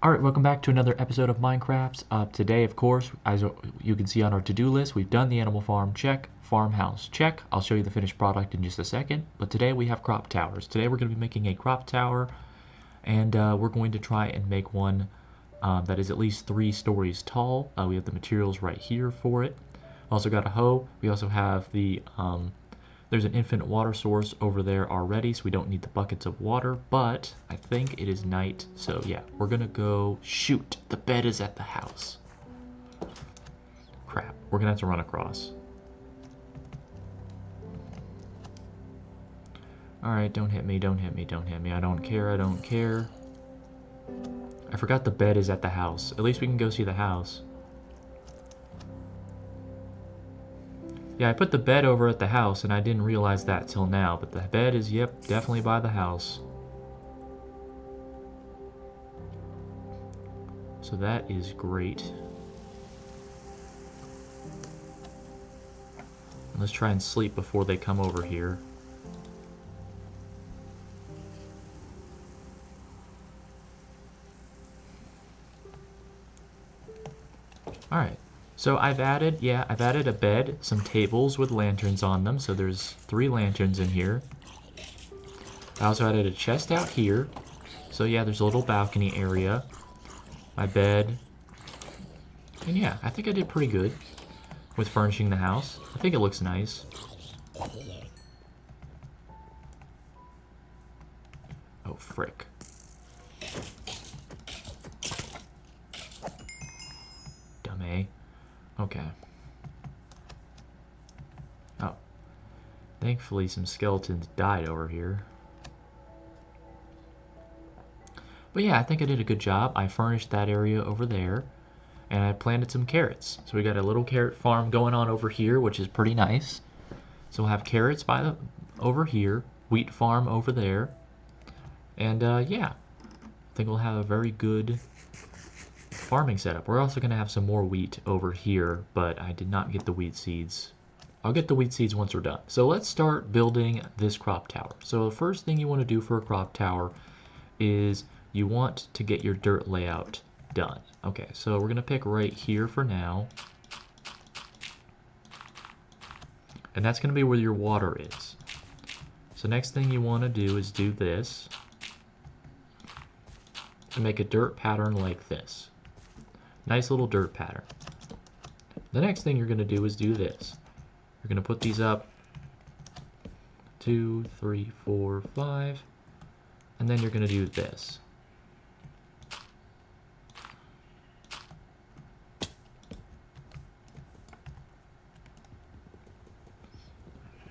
Alright, welcome back to another episode of Minecraft. Today, of course, as you can see on our to-do list, we've done the animal farm, check. Farmhouse, check. I'll show you the finished product in just a second. But today we have crop towers. Today we're going to be making a crop tower, and we're going to try and make one that is at least 3 stories tall. We have the materials right here for it. Also got a hoe. We also have there's an infinite water source over there already, so we don't need the buckets of water, but I think it is night, so yeah, we're gonna go shoot. The bed is at the house. Crap, we're gonna have to run across. Alright, don't hit me, don't hit me, don't hit me. I don't care, I don't care. I forgot the bed is at the house. At least we can go see the house. Yeah, I put the bed over at the house, and I didn't realize that till now, but the bed is, yep, definitely by the house. So that is great. Let's try and sleep before they come over here. Alright. So I've added a bed, some tables with lanterns on them, so there's 3 lanterns in here. I also added a chest out here, so yeah, there's a little balcony area. My bed. And yeah, I think I did pretty good with furnishing the house. I think it looks nice. Oh, frick. Dumb A. Okay. Oh. Thankfully some skeletons died over here. But yeah, I think I did a good job. I furnished that area over there, and I planted some carrots. So we got a little carrot farm going on over here, which is pretty nice. So we'll have carrots over here, wheat farm over there, and yeah, I think we'll have a very good farming setup. We're also going to have some more wheat over here, but I did not get the wheat seeds. I'll get the wheat seeds once we're done. So let's start building this crop tower. So the first thing you want to do for a crop tower is you want to get your dirt layout done. Okay, so we're going to pick right here for now. And that's going to be where your water is. So next thing you want to do is do this. And make a dirt pattern like this. Nice little dirt pattern. The next thing you're going to do is do this. You're going to put these up 2, 3, 4, 5. And then you're going to do this.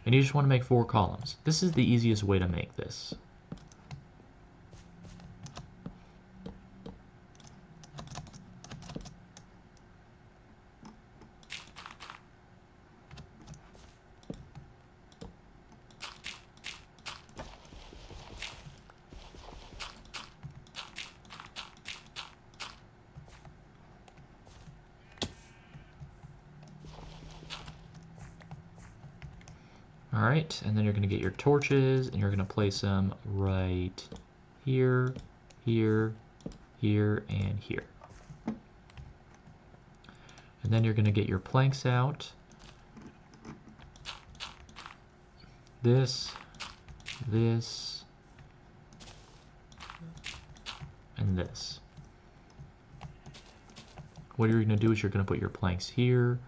And you just want to make 4 columns. This is the easiest way to make this. Alright, and then you're going to get your torches, and you're going to place them right here, here, here, and here. And then you're going to get your planks out. This, and this. What you're going to do is you're going to put your planks here.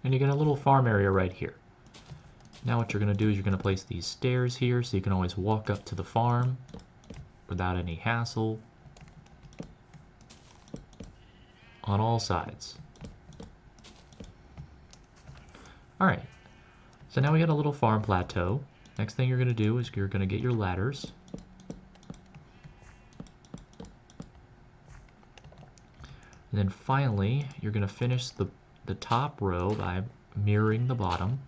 And you get a little farm area right here. Now what you're going to do is you're going to place these stairs here so you can always walk up to the farm without any hassle on all sides. Alright, so now we got a little farm plateau. Next thing you're going to do is you're going to get your ladders. And then finally, you're going to finish the top row by mirroring the bottom.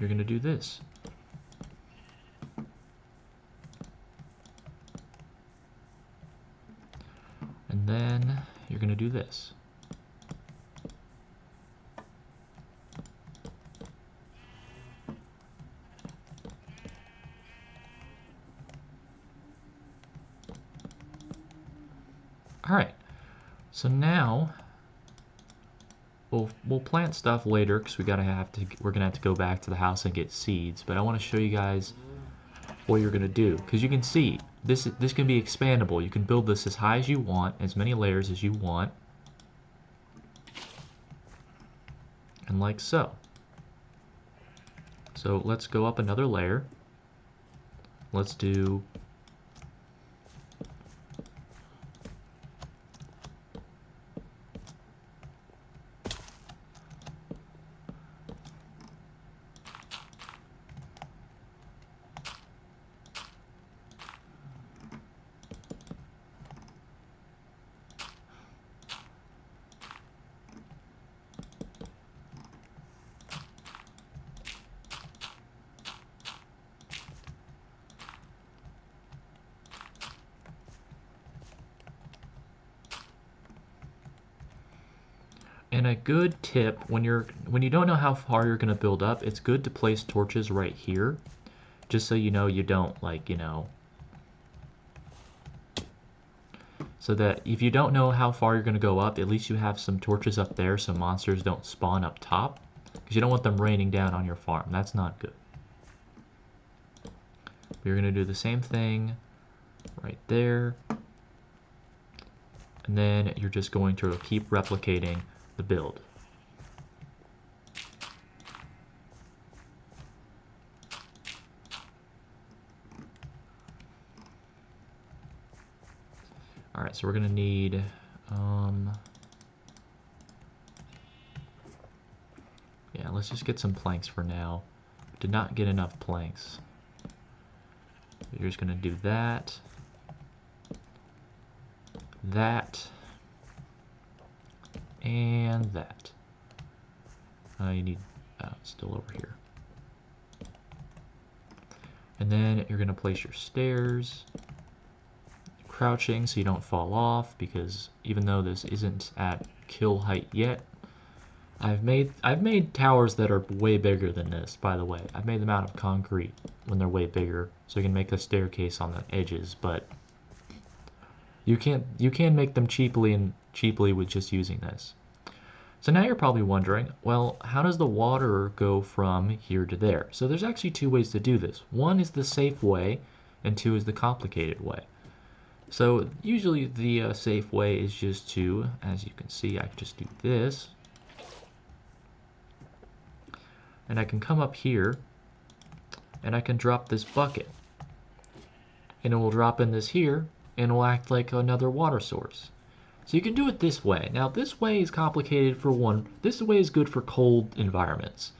you're going to do this. And then you're going to do this. All right, so now we'll plant stuff later because we're gonna have to go back to the house and get seeds. But I want to show you guys what you're gonna do, because you can see this can be expandable. You can build this as high as you want, as many layers as you want, and like so. So let's go up another layer. Let's do And a good tip when you don't know how far you're gonna build up, it's good to place torches right here, just so you know you don't so that if you don't know how far you're gonna go up, at least you have some torches up there so monsters don't spawn up top, because you don't want them raining down on your farm. That's not good. You're gonna do the same thing right there, and then you're just going to keep replicating the build. All right, so we're gonna need yeah, let's just get some planks for now. Did not get enough planks. You're just gonna do that, that, and that. You need still over here. And then you're gonna place your stairs, crouching so you don't fall off, because even though this isn't at kill height yet, I've made towers that are way bigger than this, by the way. I've made them out of concrete when they're way bigger, so you can make a staircase on the edges, but you can make them cheaply with just using this. So now you're probably wondering, well, how does the water go from here to there? So there's actually two ways to do this. One is the safe way, and two is the complicated way. So usually the safe way is just to, as you can see, I can just do this. And I can come up here, and I can drop this bucket. And it will drop in this here, and it will act like another water source. So you can do it this way. Now this way is complicated for one. This way is good for cold environments.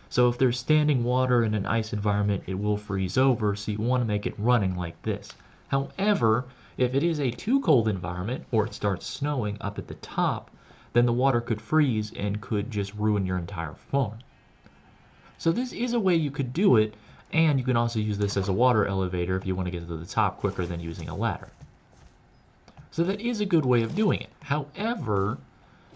So if there's standing water in an ice environment, it will freeze over, so you want to make it running like this. However, if it is a too cold environment, or it starts snowing up at the top, then the water could freeze and could just ruin your entire farm. So this is a way you could do it, and you can also use this as a water elevator if you want to get to the top quicker than using a ladder. So that is a good way of doing it. However,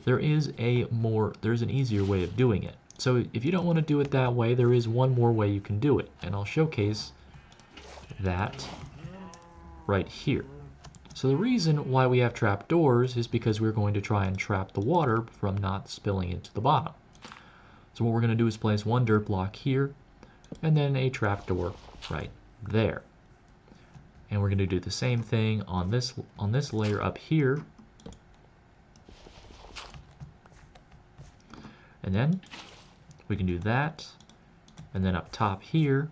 there's an easier way of doing it. So if you don't want to do it that way, there is one more way you can do it, and I'll showcase that right here. So the reason why we have trap doors is because we're going to try and trap the water from not spilling into the bottom. So what we're going to do is place one dirt block here, and then a trap door right there. And we're going to do the same thing on this layer up here. And then we can do that. And then up top here,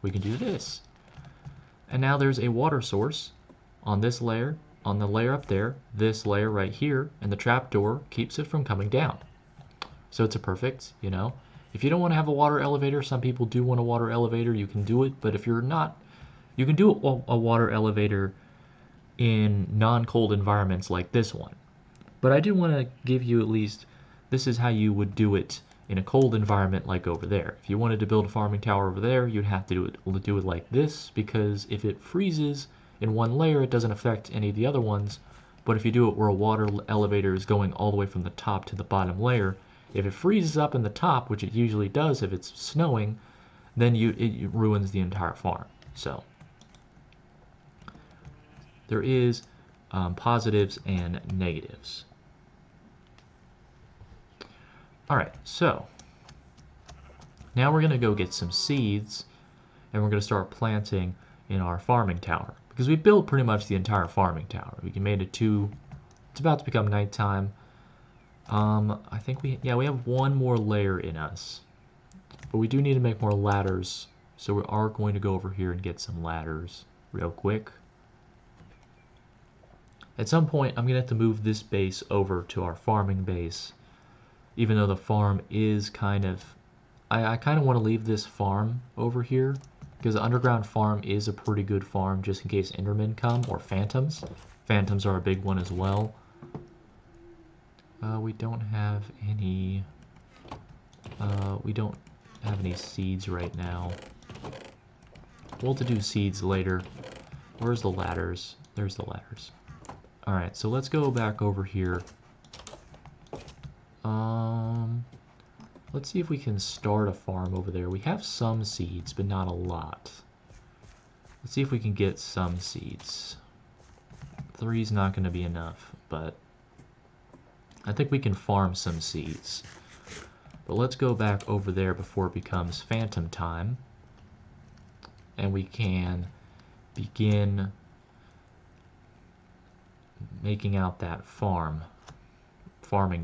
we can do this. And now there's a water source on this layer, on the layer up there, this layer right here, and the trapdoor keeps it from coming down. So it's a perfect, if you don't want to have a water elevator, some people do want a water elevator, you can do it, but if you're not, you can do a water elevator in non-cold environments like this one. But I do want to give you at least, this is how you would do it in a cold environment like over there. If you wanted to build a farming tower over there, you'd have to do it like this, because if it freezes in one layer, it doesn't affect any of the other ones. But if you do it where a water elevator is going all the way from the top to the bottom layer, if it freezes up in the top, which it usually does if it's snowing, then it ruins the entire farm. So there is positives and negatives. All right, so now we're going to go get some seeds, and we're going to start planting in our farming tower, because we built pretty much the entire farming tower. We made it to, it's about to become nighttime. I think we have one more layer in us, but we do need to make more ladders, so we are going to go over here and get some ladders real quick. At some point, I'm going to have to move this base over to our farming base, even though the farm is kind of, I kind of want to leave this farm over here, because the underground farm is a pretty good farm just in case Endermen come, or phantoms. Phantoms are a big one as well. We don't have any seeds right now. We'll have to do seeds later. Where's the ladders? There's the ladders. Alright, so let's go back over here. Let's see if we can start a farm over there. We have some seeds, but not a lot. Let's see if we can get some seeds. 3's not going to be enough, but I think we can farm some seeds. But let's go back over there before it becomes phantom time, and we can begin making out that farming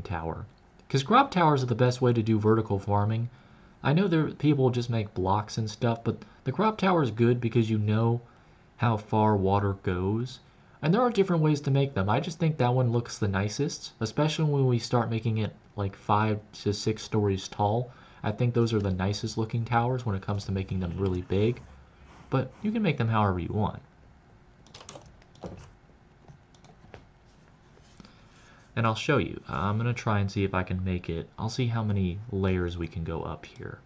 tower. Because crop towers are the best way to do vertical farming. I know people just make blocks and stuff, but the crop tower is good because you know how far water goes. And there are different ways to make them. I just think that one looks the nicest, especially when we start making it like 5 to 6 stories tall. I think those are the nicest looking towers when it comes to making them really big. But you can make them however you want. And I'll show you. I'm going to try and see if I can make it. I'll see how many layers we can go up here.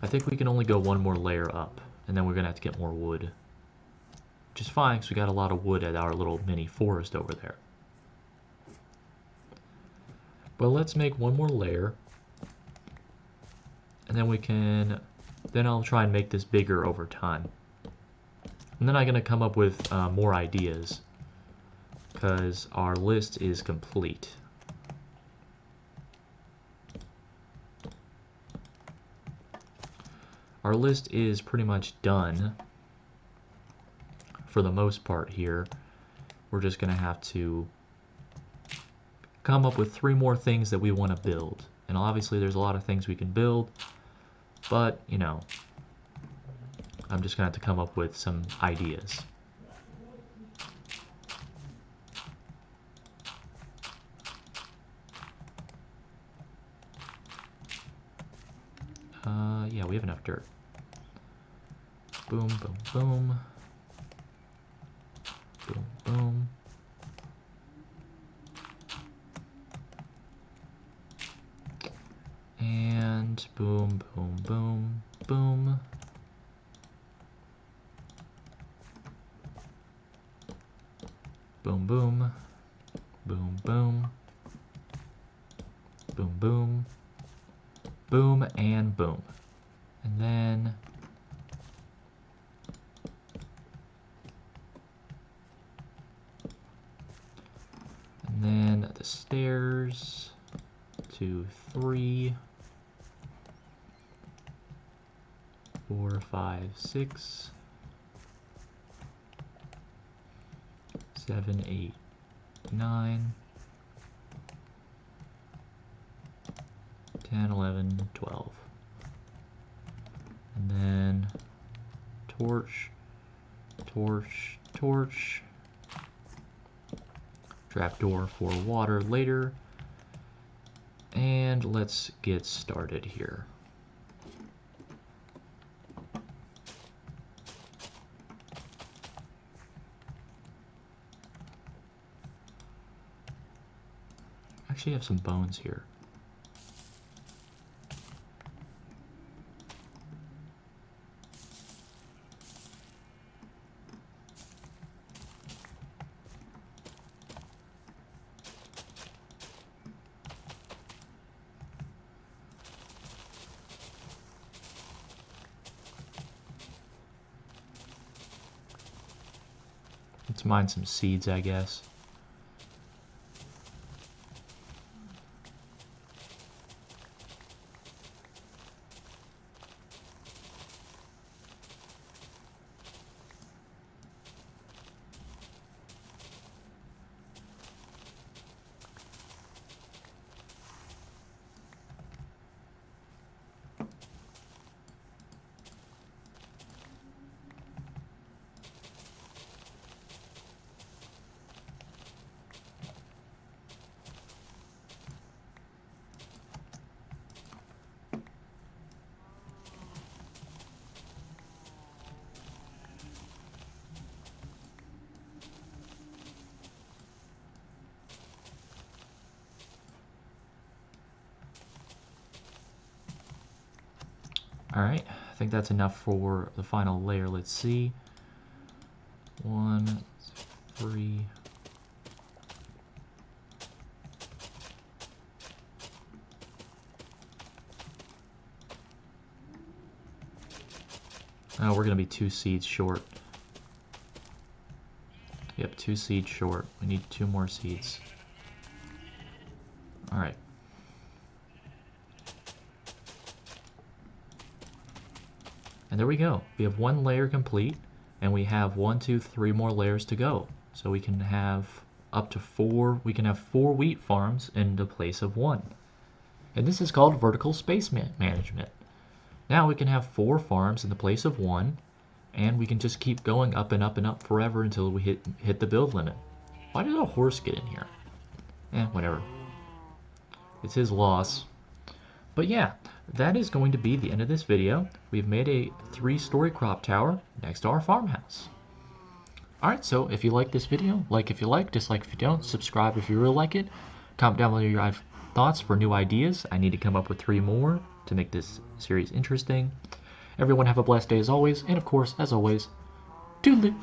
I think we can only go one more layer up, and then we're going to have to get more wood. Which is fine, because we got a lot of wood at our little mini forest over there. But let's make one more layer. And then then I'll try and make this bigger over time. And then I'm going to come up with more ideas, because our list is complete. Our list is pretty much done for the most part here. We're just going to have to come up with 3 more things that we want to build. And obviously there's a lot of things we can build, but, you know, I'm just going to have to come up with some ideas. Yeah, we have enough dirt. Boom, boom, boom. Boom, boom. And boom, boom, boom, boom. Boom, boom. Boom, boom. Boom, boom. Boom, and boom. And then the stairs, 2, 3, 4, 5, 6, 7, 8, 9, 10, 11, 12. And then torch, torch, torch. Trapdoor for water later. And let's get started here. Actually, I have some bones here. Let's mine some seeds, I guess. Alright, I think that's enough for the final layer. Let's see. 1, 3. Oh, we're going to be 2 seeds short. Yep, 2 seeds short. We need 2 more seeds. Alright. And there we go. We have 1 layer complete, and we have 1, 2, 3 more layers to go. So we can have up to 4, we can have 4 wheat farms in the place of 1. And this is called vertical space management. Now we can have 4 farms in the place of 1, and we can just keep going up and up and up forever until we hit the build limit. Why did a horse get in here? Whatever. It's his loss. But yeah, that is going to be the end of this video. We've made a 3-story crop tower next to our farmhouse. Alright, so if you like this video, like if you like, dislike if you don't, subscribe if you really like it. Comment down below your thoughts for new ideas. I need to come up with 3 more to make this series interesting. Everyone have a blessed day as always, and of course, as always, toodaloo!